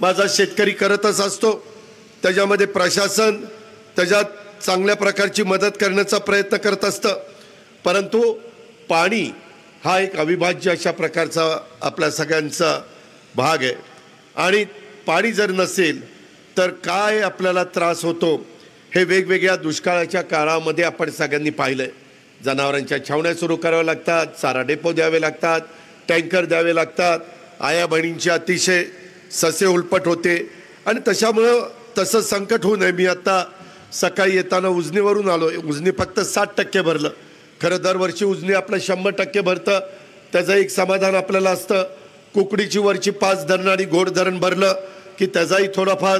माझा शेतकरी करतच असतो, त्याच्यामध्ये प्रशासन त्याच्यात चांगल्या प्रकारची मदत करण्याचा प्रयत्न करत असतं, परंतु पाणी हा एक अविभाज्य अशा प्रकारचा आपल्या सगळ्यांचा भाग आहे आणि पाणी जर नसेल तर काय आपल्याला त्रास होतो हे वेगवेगळ्या दुष्काळाच्या काळामध्ये आपण सगळ्यांनी पाहिलंय। जनावरांच्या छावण्या सुरू कराव्या लागतात, चारा डेपो द्यावे लागतात, टँकर द्यावे लागतात, आया बहिणींची अतिशय ससे उलपट होते आणि तशामुळं तसं संकट होऊ नये। मी आता सकाळी येताना उजनीवरून आलो, उजनी फक्त 60% भरलं। खरं दरवर्षी उजनी आपलं 100% भरतं, त्याचं एक समाधान आपल्याला असतं। कुकडीची वरची 5 धरणं आणि घोड धरण भरलं की त्याचाही थोडाफार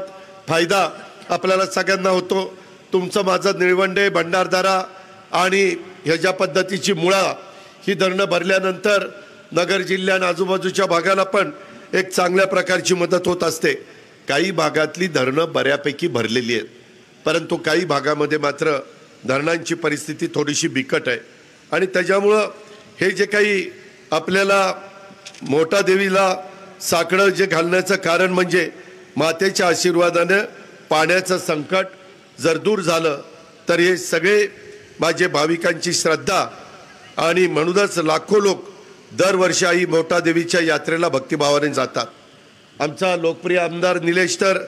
फायदा आपल्याला सगळ्यांना होतो। तुमचं माझं निळवंडे, भंडारदरा आणि ह्याच्या पद्धतीची मुळा ही धरणं भरल्यानंतर नगर जिल्ह्या आणि आजूबाजूच्या भागाला पण एक चांगल्या प्रकारची मदत होत असते। काही भागातली धरणं बऱ्यापैकी भरलेली आहेत, परंतु काही भागामध्ये मात्र धरणांची परिस्थिती थोडीशी बिकट आहे आणि त्याच्यामुळं हे जे काही आपल्याला मोठा देवीला साकडं जे घालण्याचं कारण म्हणजे मातेच्या आशीर्वादानं पाण्याचं संकट जर दूर झालं तर हे सगळे माझे भाविकांची श्रद्धा आणि म्हणूनच लाखो लोक दरवर्षी आई मोठा देवीच्या यात्रेला भक्तिभावाने जातात। आमचा लोकप्रिय आमदार निलेश तर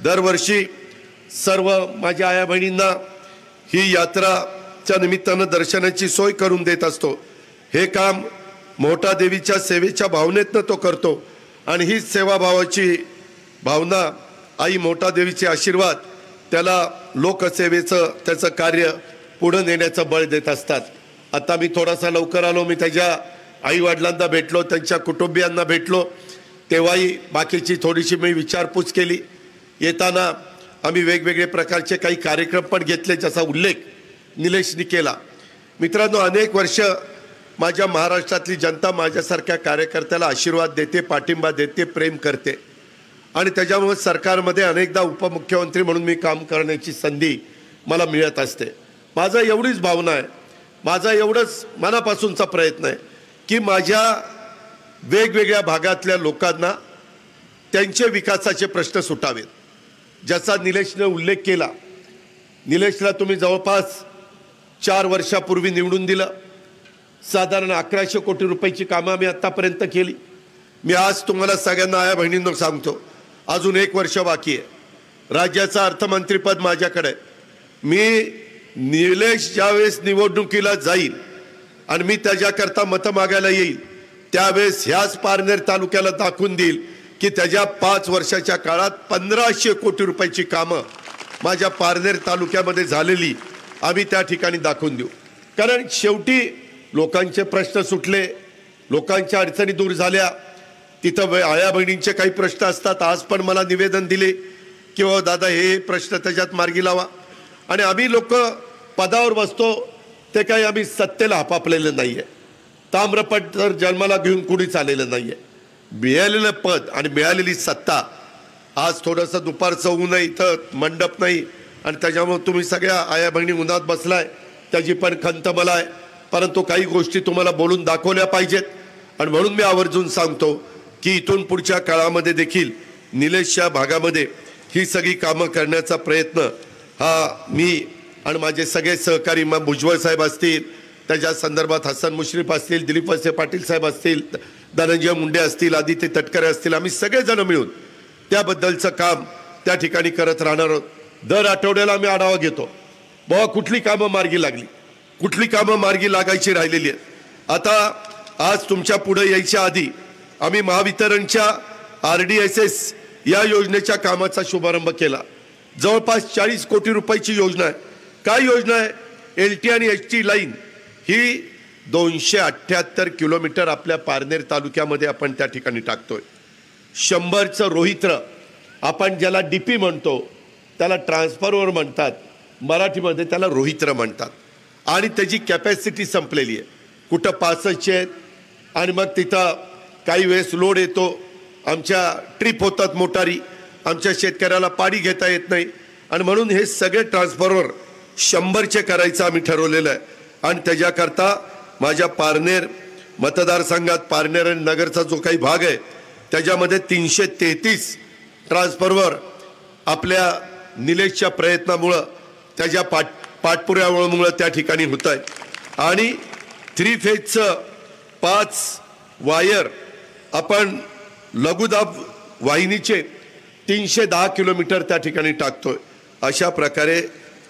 दरवर्षी सर्व माझ्या आया बहिणींना ही यात्राच्या निमित्तानं दर्शनाची सोय करून देत असतो। हे काम मोठा देवीच्या सेवेच्या भावनेतनं तो करतो आणि हीच सेवाभावाची भावना आई मोठा देवीचे आशीर्वाद त्याला लोकसेवेचं त्याचं कार्य पुढे नेण्याचं बळ देत असतात। आता मी थोडासा लवकर आलो, मी त्याच्या आईवडिलांना भेटलो, त्यांच्या कुटुंबियांना भेटलो, तेव्हाही बाकीची थोडीशी मी विचारपूस केली। येताना आम्ही वेगवेगळे प्रकारचे काही कार्यक्रम पण घेतले ज्याचा उल्लेख निलेशनी केला। मित्रांनो, अनेक वर्ष माझ्या महाराष्ट्रातली जनता माझ्यासारख्या कार्यकर्त्याला आशीर्वाद देते, पाठिंबा देते, प्रेम करते आणि त्याच्यामुळे सरकारमध्ये अनेकदा उपमुख्यमंत्री म्हणून मी काम करण्याची संधी मला मिळत असते। माझा एवढीच भावना आहे, माझा एवढंच मनापासूनचा प्रयत्न आहे की माझ्या वेगवेगळ्या भागातल्या लोकांना त्यांचे विकासाचे प्रश्न सुटावेत। ज्याचा निलेशने उल्लेख केला, निलेशला तुम्ही जवळपास 4 वर्षापूर्वी निवडून दिलं। साधारण 1100 कोटी रुपयाची कामं आम्ही आत्तापर्यंत केली। मी आज तुम्हाला सगळ्यांना आया बहिणींना सांगतो, अजून 1 वर्ष बाकी आहे। राज्याचं अर्थमंत्रीपद माझ्याकडे। मी निलेश ज्यावेळेस निवडणुकीला जाईल आणि मी त्याच्याकरता मतं मागायला येईल त्यावेळेस ह्याच पारनेर तालुक्याला दाखवून देईल की त्याच्या 5 वर्षाच्या काळात 1500 कोटी रुपयाची कामं माझ्या पारनेर तालुक्यामध्ये झालेली आम्ही त्या ठिकाणी दाखवून देऊ। कारण शेवटी लोकांचे प्रश्न सुटले, लोकांच्या अडचणी दूर झाल्या। तिथं आया बहिणींचे काही प्रश्न असतात, आज पण मला निवेदन दिले की हो दादा हे प्रश्न त्याच्यात मार्गी लावा। आणि आम्ही लोक पदावर बसतो ते काही आम्ही सत्तेला हापापलेलं नाही आहे। ताम्रपट तर जन्माला घेऊन कुणीच आलेलं नाही आहे। मिळालेलं पद आणि मिळालेली सत्ता, आज थोडंसं दुपारचं ऊन आहे, इथं मंडप नाही आणि त्याच्यामुळे तुम्ही सगळ्या आया बहिणी उन्हात बसलाय, त्याची पण खंत मला आहे, परंतु काही गोष्टी तुम्हाला बोलून दाखवल्या पाहिजेत आणि म्हणून मी आवर्जून सांगतो की इथून पुढच्या काळामध्ये देखील निलेशच्या भागामध्ये ही सगळी कामं करण्याचा प्रयत्न हा मी आणि माझे सगळे सहकारी भुजबळ साहेब असतील, त्याच्या संदर्भात हसन मुश्रीफ असतील, दिलीप वळसे पाटील साहेब असतील, धनंजय मुंडे असतील, आदित्य तटकरे असतील, आम्ही सगळेजण मिळून त्याबद्दलचं काम त्या ठिकाणी करत राहणार आहोत। दर आठवड्याला आम्ही आढावा घेतो, बाबा कुठली कामं मार्गी लागली, कुठली कामं मार्गी लागायची राहिलेली आहेत। आता आज तुमच्या पुढे यायच्या आधी आम्ही महावितरणच्या RDSS या योजनेच्या कामाचा शुभारंभ केला। जवळपास 40 कोटी रुपयाची योजना आहे। काय योजना आहे? LT आणि HT लाईन ही 278 किलोमीटर आपल्या पारनेर तालुक्यामध्ये आपण त्या ठिकाणी टाकतोय। 100चं रोहित्र आपण ज्याला DP म्हणतो त्याला ट्रान्सफॉर्मर म्हणतात, मराठीमध्ये त्याला रोहित्र म्हणतात आणि त्याची कॅपॅसिटी संपलेली आहे। कुठं 65 आहेत आणि मग तिथं काही वेळेस लोड येतो, आमच्या ट्रिप होतात मोटारी, आमच्या शेतकऱ्याला पाणी घेता येत नाही आणि म्हणून हे सगळे ट्रान्सफॉर्मर 100चे करायचं आम्ही ठरवलेलं आहे आणि त्याच्याकरता माझ्या पारनेर मतदारसंघात पारनेर आणि नगरचा जो काही भाग आहे त्याच्यामध्ये 333 ट्रान्सफरवर आपल्या निलेशच्या प्रयत्नामुळं त्याच्या पाठपुराव्यामुळं त्या ठिकाणी होत आहे आणि 3 फेजचं 5 वायर आपण लघुदाब वाहिनीचे 310 किलोमीटर त्या ठिकाणी टाकतोय। अशा प्रकारे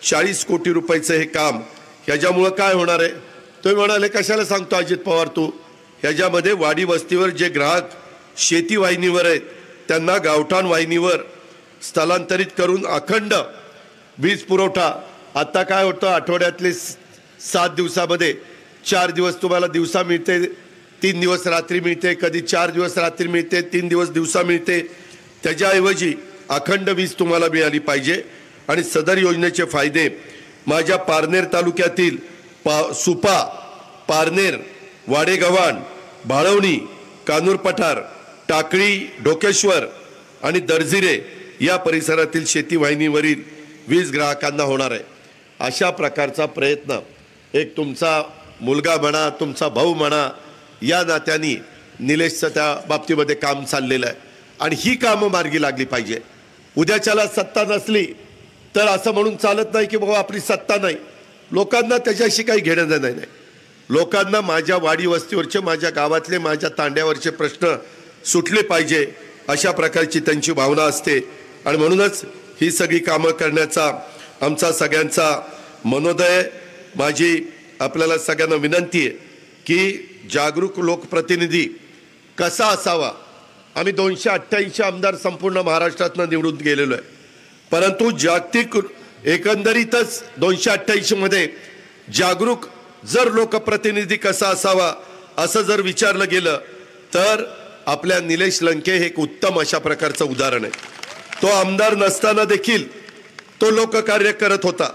40 कोटी रुपयाचं हे काम ह्याच्यामुळं काय होणार आहे? तुम्ही म्हणाले कशाला सांगतो अजित पवार तू? ह्याच्यामध्ये वाडी वस्तीवर जे ग्राहक शेती वाहिनीवर आहेत त्यांना गावठाण वाहिनीवर स्थलांतरित करून अखंड वीज पुरवठा आता काय होतं, आठवड्यातले 7 दिवसामध्ये 4 दिवस तुम्हाला दिवसा मिळते, 3 दिवस रात्री मिळते, कधी 4 दिवस रात्री मिळते, 3 दिवस दिवसा मिळते। त्याच्याऐवजी अखंड वीज तुम्हाला मिळाली पाहिजे आणि सदर योजनेचे फायदे माझ्या पारनेर तालुक्यातील सुपा, पारनेर, वाडेगव्हाण, भाळवणी, कानूर पठार, टाकळी, ढोकेश्वर आणि दर्जिरे या परिसरातील शेती वाहिनीवरील वीज ग्राहकांना होणार आहे। अशा प्रकारचा प्रयत्न एक तुमचा मुलगा म्हणा, तुमचा भाऊ म्हणा, या नात्याने निलेशचं त्या बाबतीमध्ये काम चाललेलं आहे आणि ही कामं मार्गी लागली पाहिजे। उद्याच्याला सत्ता नसली तर असं म्हणून चालत नाही की बाबा आपली सत्ता नाही। लोकांना त्याच्याशी काही घेणं देणं नाही। लोकांना माझ्या वाडी वस्तीवरचे, माझ्या गावातले, माझ्या तांड्यावरचे प्रश्न सुटले पाहिजे अशा प्रकारची त्यांची भावना असते आणि म्हणूनच ही सगळी कामं करण्याचा आमचा सगळ्यांचा मनोदय। माझी आपल्याला सगळ्यांना विनंती आहे की जागरूक लोकप्रतिनिधी कसा असावा। आम्ही 288 आमदार संपूर्ण महाराष्ट्रातनं निवडून गेलेलो आहे, परंतु जागतिक एकंदरीतच 288 मध्ये जागरूक जर लोकप्रतिनिधी कसा असावा असं जर विचारलं गेलं तर आपल्या निलेश लंके हे एक उत्तम अशा प्रकारचं उदाहरण आहे। तो आमदार नसताना देखील तो लोककार्य करत होता,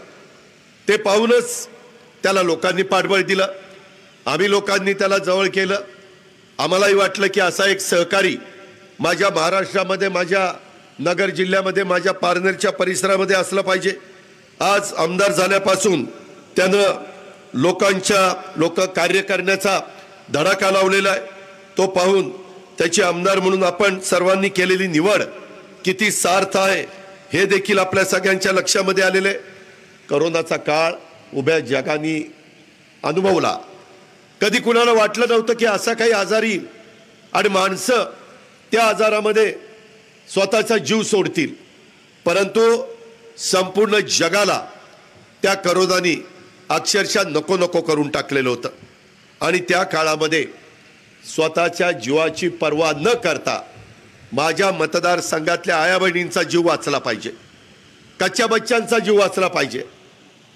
ते पाहूनच त्याला लोकांनी पाठबळ दिलं, आम्ही लोकांनी त्याला जवळ केलं। आम्हालाही वाटलं की असा एक सहकारी माझ्या महाराष्ट्रामध्ये, माझ्या नगर जिल्ह्यामध्ये, माझ्या पारनेरच्या परिसरामध्ये असलं पाहिजे। आज आमदार झाल्यापासून त्यानं लोक कार्य करण्याचा धडाका लावलेला आहे। तो पाहून त्याचे आमदार म्हणून आपण सर्वांनी केलेली निवड किती सार्थ आहे हे देखील आपल्या सगळ्यांच्या लक्षामध्ये आलेले। करोनाचा काळ उभ्या जगाने अनुभवला, कधी कुणाला वाटलं नव्हतं की असा काही आजार येईल आणि माणसं त्या आजारामध्ये स्वतःचा जीव सोडतील, परंतु संपूर्ण जगाला त्या करोनाने अक्षरशः नको नको करून टाकलेलं होतं आणि त्या काळामध्ये स्वतःच्या जीवाची पर्वा न करता माझ्या मतदारसंघातल्या आया बहिणींचा जीव वाचला पाहिजे, कच्च्या बच्चांचा जीव वाचला पाहिजे,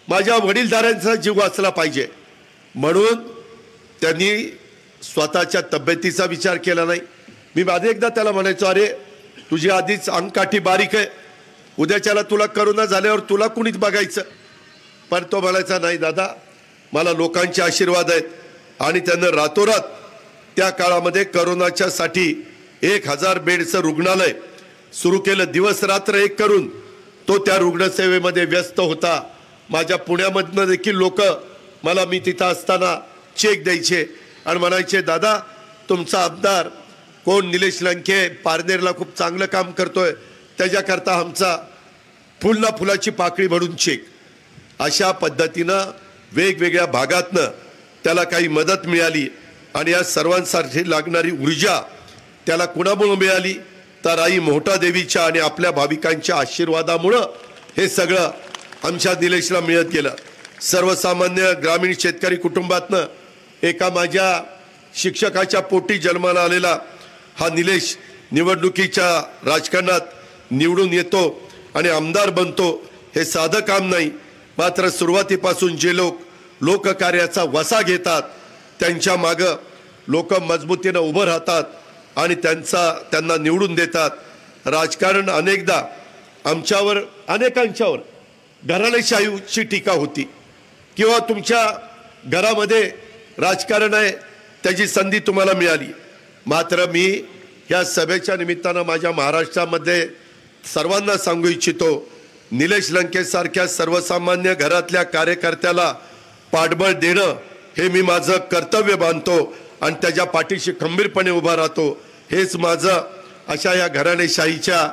माझ्या वडीलधाऱ्यांचा जीव वाचला पाहिजे म्हणून त्यांनी स्वतःच्या तब्येतीचा विचार केला नाही। मी आधी एकदा त्याला म्हणायचो, अरे तुझी आधीच अंगकाठी बारीक आहे, उद्याच्याला तुला करोना झाल्यावर तुला कुणीच बघायचं? पण तो म्हणायचा नाही दादा, मला लोकांचे आशीर्वाद आहेत आणि त्यानं रातोरात त्या काळामध्ये करोनाच्यासाठी 1000 बेडचं रुग्णालय सुरू केलं। दिवस रात्र एक करून तो त्या रुग्णसेवेमध्ये व्यस्त होता। माझ्या पुण्यामधनं देखील लोक मला, मी तिथं असताना चेक द्यायचे आणि म्हणायचे, दादा तुमचा आमदार कोण निलेश लंके पारनेरला खूप चांगलं काम करतोय, त्याच्याकरता आमचा फुलाची पाकळी म्हणून चेक। अशा पद्धतीनं वेगवेगळ्या भागातनं त्याला काही मदत मिळाली आणि या सर्वांसाठी लागणारी ऊर्जा त्याला कुणामुळे मिळाली तर आई मोहटा देवीच्या आणि आपल्या भाविकांच्या आशीर्वादामुळं हे सगळं आमच्या निलेशला मिळत गेलं। सर्वसामान्य ग्रामीण शेतकरी कुटुंबातनं एका माझ्या शिक्षकाच्या पोटी जन्माला आलेला हा निलेश निवडणुकीच्या राजकारणात निवडून येतो आणि आमदार बनतो। हे साधं काम नाही, मात्र सुरुवातीपासून जे लोककार्याचा वसा घेतात त्यांच्या मागं लोक मजबूतीनं उभं राहतात आणि त्यांना निवडून देतात। राजकारण अनेकदा आमच्यावर, अनेकांच्यावर घराणेशाहीची टीका होती किंवा तुमच्या घरामध्ये राजकारण आहे त्याची संधी तुम्हाला मिळाली, मात्र मी ह्या सभेच्या निमित्तानं माझ्या महाराष्ट्रामध्ये सर्वांना सांगू इच्छितो, निलेश लंकेसारख्या सर्वसामान्य घरातल्या कार्यकर्त्याला पाठबळ देणं हे मी माझं कर्तव्य मानतो आणि त्याच्या पाठीशी खंबीरपणे उभा राहतो। हेच माझं अशा या घराणेशाहीच्या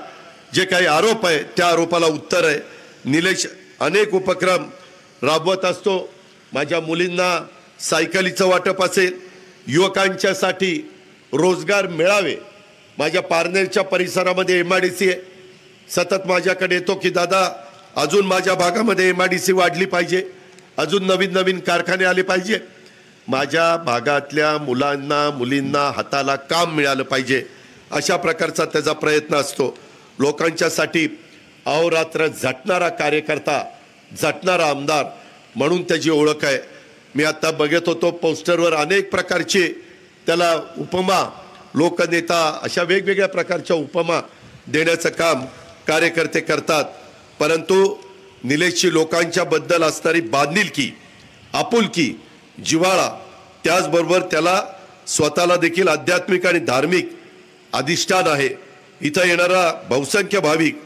जे काही आरोप आहे त्या आरोपाला उत्तर आहे. निलेश अनेक उपक्रम राबवत असतो. माझ्या मुलींना सायकलीचं वाटप असेल, युवकांच्यासाठी रोजगार मिळावे. माझ्या पारनेरच्या परिसरामध्ये MIDC आहे. सतत माझ्याकडे येतो की दादा अजून माझ्या भागामध्ये MIDC वाढली पाहिजे, अजून नवीन नवीन कारखाने आले पाहिजे. माझ्या भागातल्या मुलांना मुलींना हाताला काम मिळालं पाहिजे, अशा प्रकारचा त्याचा प्रयत्न असतो. लोकांच्यासाठी अहोरात्र झटणारा कार्यकर्ता, झटणारा आमदार म्हणून त्याची ओळख आहे. मी आता बघत होतो पोस्टरवर अनेक प्रकारचे त्याला उपमा, लोकनेता अशा वेगवेगळ्या प्रकारच्या उपमा देण्याचं काम कार्यकर्ते करतात. परंतु निलेशची लोकांच्या बद्दल असणारी बांधिलकी, आपुलकी, जिव्हाळा, त्याचबरोबर त्याला स्वतःला देखील आध्यात्मिक आणि धार्मिक अधिष्ठान आहे. इथं येणारा बहुसंख्य भाविक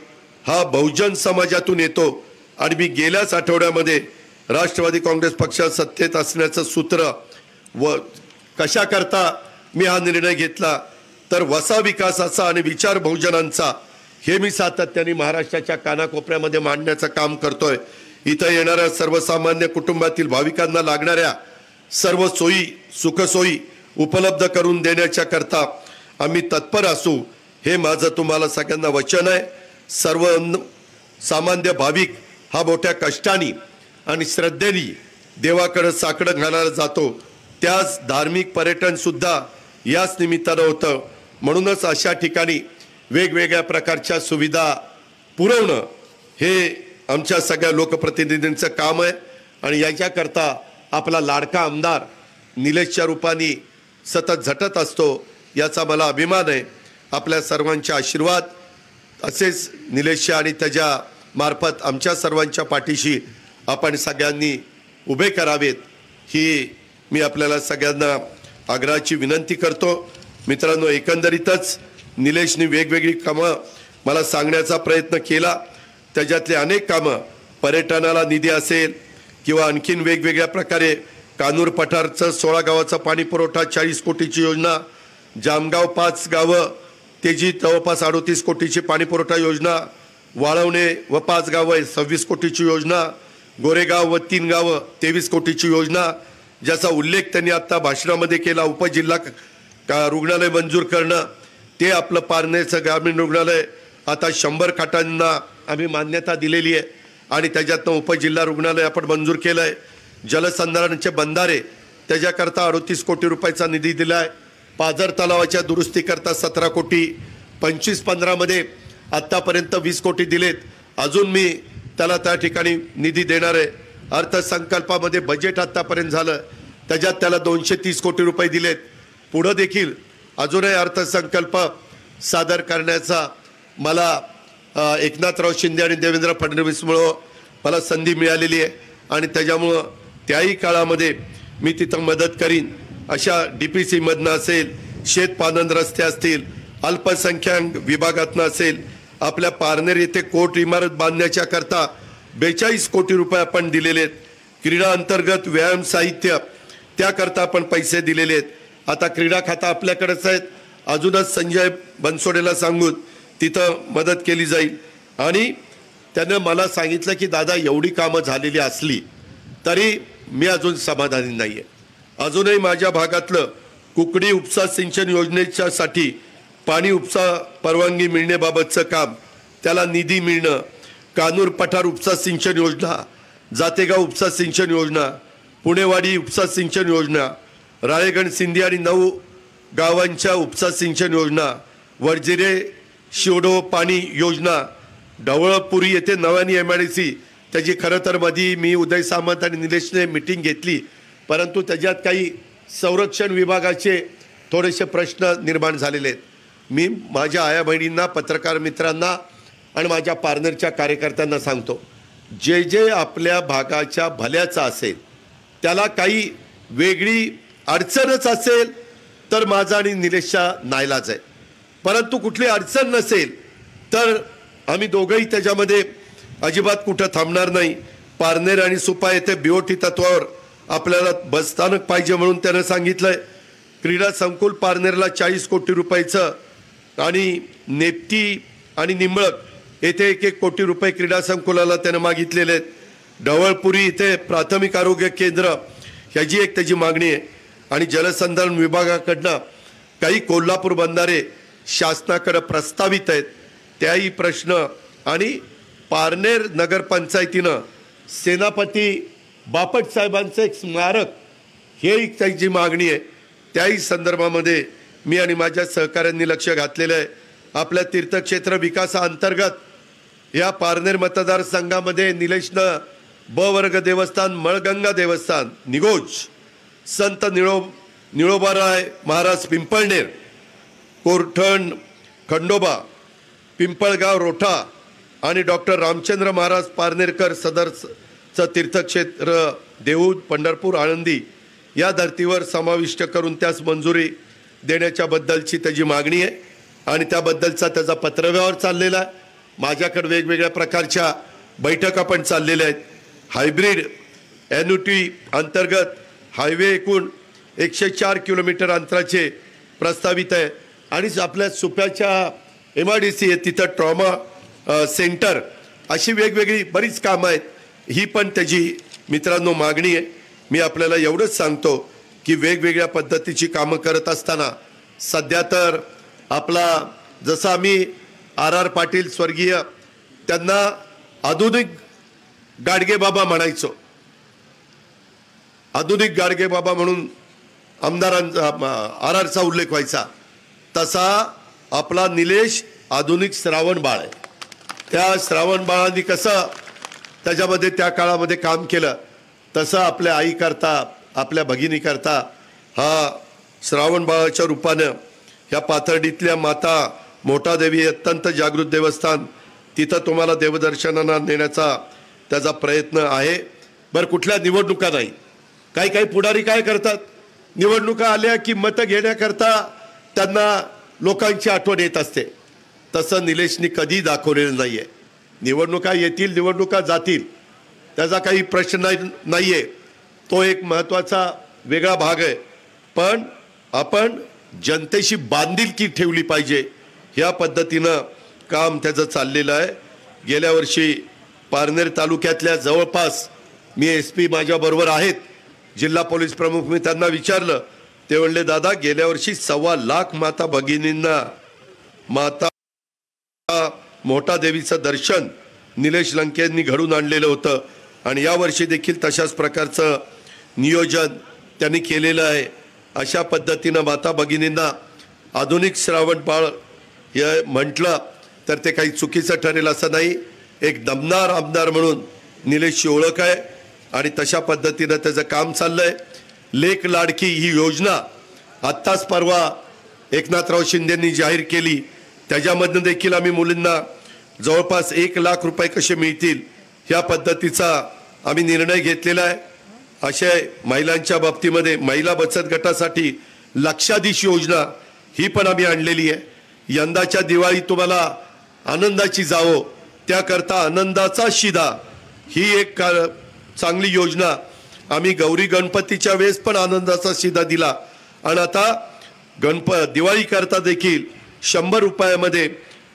हा बहुजन समाजातून येतो आणि मी गेल्याच आठवड्यामध्ये राष्ट्रवादी काँग्रेस पक्षात सत्तेत असण्याचं सूत्र व कशा करता मी हा निर्णय घेतला तर वसा विकासाचा आणि विचार बहुजनांचा हे मी सातत्याने महाराष्ट्राच्या कानाकोपऱ्यामध्ये मांडण्याचं काम करतोय. इथं येणाऱ्या सर्वसामान्य कुटुंबातील भाविकांना लागणाऱ्या सर्व सोयी सुखसोयी उपलब्ध करून देण्याच्या करता आम्ही तत्पर असू, हे माझं तुम्हाला सगळ्यांना वचन आहे. सर्व सामान्य भाविक हा मोठ्या कष्टाने आणि श्रद्धेने देवाकडे साकडं घालायला जातो. त्याच धार्मिक पर्यटन सुद्धा याच निमित्तानं होतं. म्हणूनच अशा ठिकाणी वेगवेगळ्या प्रकारच्या सुविधा पुरवणं हे आमच्या सगळ्या लोकप्रतिनिधींचं काम आहे. आणि याच्याकरता आपला लाडका आमदार निलेशच्या रूपाने सतत झटत असतो, याचा मला अभिमान आहे. आपल्या सर्वांचे आशीर्वाद असेच निलेशच्या आणि त्याच्या मार्फत आमच्या सर्वांच्या पाठीशी आपण सगळ्यांनी उभे करावेत, ही मी आपल्याला सगळ्यांना आग्रहाची विनंती करतो. मित्रांनो, एकंदरीतच निलेशने वेगवेगळी कामं मला सांगण्याचा प्रयत्न केला. त्याच्यातले अनेक कामं, पर्यटनाला निधी असेल किंवा आणखीन वेगवेगळ्या प्रकारे कानूर पठारचं 16 गावाचा पाणी पुरवठा 40 कोटीची योजना, जामगाव 5 गावं त्याची जवळपास 38 कोटीची पाणी पुरवठा योजना, वाळवणे व 5 गावं 26 कोटीची योजना, गोरेगाव व 3 गावं 23 कोटीची योजना, ज्याचा उल्लेख त्यांनी आता भाषणामध्ये केला. उपजिल्हा रुग्णालय मंजूर करणं, ते आपलं पारनेरचं ग्रामीण रुग्णालय आता 100 खाटांना आम्ही मान्यता दिलेली आहे आणि त्याच्यातनं उपजिल्हा रुग्णालय आपण मंजूर केलं आहे. जलसंधारणाचे बंधारे त्याच्याकरता 38 कोटी रुपयाचा निधी दिला आहे. पाझर तलावाच्या दुरुस्तीकरता 17 कोटी, 25-15मध्ये आत्तापर्यंत 20 कोटी दिलेत. अजून मी त्याला त्या ठिकाणी निधी देणार आहे. अर्थसंकल्पामध्ये बजेट आत्तापर्यंत झालं, त्याच्यात त्याला 230 कोटी रुपये दिलेत. पुढं देखील अजूनही अर्थसंकल्प सादर करण्याचा मला एकनाथराव शिंदे आणि देवेंद्र फडणवीसमुळं मला संधी मिळालेली आहे आणि त्याच्यामुळं त्याही काळामध्ये मी तिथं मदत करीन. अशा DPCमधनं असेल, शेतपानन रस्ते असतील, अल्पसंख्याक विभागातनं असेल, आपल्या पारनेर येथे कोर्ट इमारत बांधण्याच्या करता 42 कोटी रुपये आपण दिलेले आहेत. क्रीडा अंतर्गत व्यायाम साहित्य त्याकरता आपण पैसे दिलेले आहेत. आता क्रीडा खाता आपल्याकडेच आहेत. अजूनच संजय बनसोडेला सांगून तिथं मदत केली जाईल. आणि त्यानं मला सांगितलं की दादा एवढी कामं झालेली असली तरी मी अजून समाधानी नाही आहे. अजूनही माझ्या भागातलं कुकडी उपसा सिंचन योजनेच्यासाठी पाणी उपसा परवानगी मिळण्याबाबतचं काम, त्याला निधी मिळणं, कानूर पठार उपसा सिंचन योजना, जातेगाव उपसा सिंचन योजना, पुणेवाडी उपसा सिंचन योजना, राळेगण सिंधी आणि 9 गावांच्या उपसा सिंचन योजना, वडजिरे शिवडो पाणी योजना, ढवळपुरी येथे नव्याने MIDC, त्याची खरं तर मध्ये मी उदय सामंत आणि निलेशने मिटिंग घेतली, परंतु त्याच्यात काही संरक्षण विभागाचे थोडेसे प्रश्न निर्माण झालेले आहेत. मी माझ्या आया बहिणींना, पत्रकार मित्रांना आणि माझ्या पार्टनरच्या कार्यकर्त्यांना सांगतो, जे जे आपल्या भागाच्या भल्याचं असेल, त्याला काही वेगळी अडचणच असेल तर माझा आणि निलेशचा नाईलाज आहे. परंतु कुठली अडचण नसेल तर आम्ही दोघंही त्याच्यामध्ये अजिबात कुठं थांबणार नाही. पारनेर आणि सुपा येथे BOT तत्वावर आपल्याला बसस्थानक पाहिजे म्हणून त्यानं सांगितलंय. क्रीडा संकुल पारनेरला 40 कोटी रुपयाचं आणि नेप्ती आणि निंबळक येथे 1-1 कोटी रुपये क्रीडा संकुलाला त्यानं मागितलेले आहेत. ढवळपुरी इथे प्राथमिक आरोग्य केंद्र ह्याची एक त्याची मागणी आहे. आणि जलसंधारण विभागाकडनं काही कोल्हापूर बंधारे शासनाकडे प्रस्तावित आहेत, त्याही प्रश्न. आणि पारनेर नगरपंचायतीनं सेनापती बापट साहेबांचं एक स्मारक हे एक त्याची मागणी आहे. त्याही संदर्भामध्ये मी आणि माझ्या सहकाऱ्यांनी लक्ष घातलेलं आहे. आपल्या तीर्थक्षेत्र विकासाअंतर्गत या पारनेर मतदारसंघामध्ये निलेशनं ब वर्ग देवस्थान, मळगंगा देवस्थान, निगोज, संत निळोबाराय महाराज पिंपळनेर, कोरठण खंडोबा, पिंपळगाव रोठा आणि डॉक्टर रामचंद्र महाराज पारनेरकर सदरचं तीर्थक्षेत्र देऊळ, पंढरपूर, आळंदी या धर्तीवर समाविष्ट करून त्यास मंजुरी देण्याच्या बद्दलची त्याची मागणी आहे. आणि त्याबद्दलचा त्याचा पत्रव्यवहार चाललेला आहे. माझ्याकडे वेगवेगळ्या प्रकारच्या बैठका पण चाललेल्या आहेत. हायब्रिड एन्युटी अंतर्गत हायवे एकूण 104 किलोमीटर अंतराचे प्रस्तावित आहे. आणि आपल्या सुप्याच्या MIDC आहे तिथं ट्रॉमा सेंटर, अशी वेगवेगळी बरीच कामं आहेत. ही पण त्याची मित्रांनो मागणी आहे. मी आपल्याला एवढंच सांगतो की वेगवेगळ्या पद्धतीची कामं करत असताना सध्या तर आपला जसं आम्ही RR पाटील स्वर्गीय त्यांना आधुनिक गाडगे बाबा म्हणायचो, आधुनिक गाडगे बाबा म्हणून आमदारांचा RRचा उल्लेख व्हायचा, तसा आपला निलेश आधुनिक श्रावण बाळ आहे. त्या श्रावण बाळांनी कसं त्याच्यामध्ये त्या काळामध्ये काम केलं, तसं आपल्या आईकरता, आपल्या भगिनीकरता हा श्रावण बाळाच्या रूपानं ह्या पाथर्डीतल्या माता मोठादेवी अत्यंत जागृत देवस्थान तिथं तुम्हाला देवदर्शनाला नेण्याचा त्याचा प्रयत्न आहे. बरं, कुठल्या निवडणुका नाही. काही पुढारी काय करतात, निवडणुका आल्या की मतं घेण्याकरता त्यांना लोकांची आठवण येत असते. तसं निलेशनी कधी दाखवलेलं नाही आहे. निवडणुका येतील, निवडणुका जातील, त्याचा काही प्रश्न नाही आहे. तो एक महत्त्वाचा वेगळा भाग आहे. पण आपण जनतेशी बांधिलकी ठेवली पाहिजे, ह्या पद्धतीनं काम त्याचं चाललेलं आहे. गेल्या वर्षी पारनेर तालुक्यातल्या जवळपास मी SP माझ्याबरोबर आहेत, जिल्हा पोलीस प्रमुख, मी त्यांना विचारलं, ते म्हणले दादा गेल्या वर्षी 1.25 लाख माता भगिनींना माता मोठा देवीचं दर्शन निलेश लंकेंनी घडून आणलेलं होतं. आणि यावर्षी देखील तशाच प्रकारचं नियोजन त्यांनी केलेलं आहे. अशा पद्धतीनं माता भगिनींना आधुनिक श्रावण बाळ हे म्हटलं तर ते काही चुकीचं ठरेल असं नाही. एक दमदार आमदार म्हणून निलेशची ओळख आहे आणि तशा पद्धतीनं त्याचं काम चाललं आहे. लेक लाडकी ही योजना आत्ताच परवा एकनाथराव शिंदेंनी जाहीर केली. त्याच्यामधनं देखील आम्ही मुलींना जवळपास 1 लाख रुपये कसे मिळतील ह्या पद्धतीचा आम्ही निर्णय घेतलेला आहे. अशा महिलांच्या बाबतीमध्ये महिला बचत गटासाठी लक्षाधीश योजना ही पण आम्ही आणलेली आहे. यंदाच्या दिवाळी तुम्हाला आनंदाची जावो त्याकरता आनंदाचा शिदा ही एक चांगली योजना आम्ही गौरी गणपतीच्या वेळेस पण आनंदाचा शिदा दिला. आणि आता दिवाळी करता देखील 100 रुपयामध्ये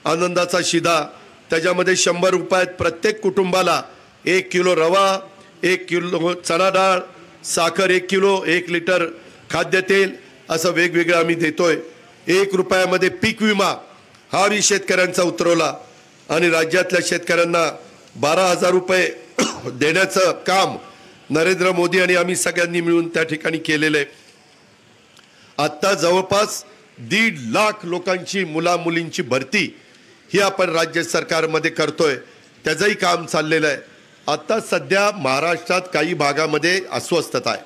आनंदाचा शिदा, त्याच्यामध्ये 100 रुपयात प्रत्येक कुटुंबाला 1 किलो रवा, 1 किलो चणा डाळ, साखर 1 किलो, 1 लिटर खाद्यतेल असं वेगवेगळं आम्ही देतोय. 1 रुपयामध्ये पीक विमा हाही शेतकऱ्यांचा उतरवला आणि राज्यातल्या शेतकऱ्यांना 12,000 रुपये देण्याचं काम नरेंद्र मोदी आणि आम्ही सगळ्यांनी मिळून त्या ठिकाणी केलेलं आहे. आत्ता जवळपास 1.5 लाख लोकांची मुलींची भरती ही आपण राज्य सरकारमध्ये करतोय, त्याचंही काम चाललेलं आहे. आता सध्या महाराष्ट्रात काही भागामध्ये अस्वस्थता आहे.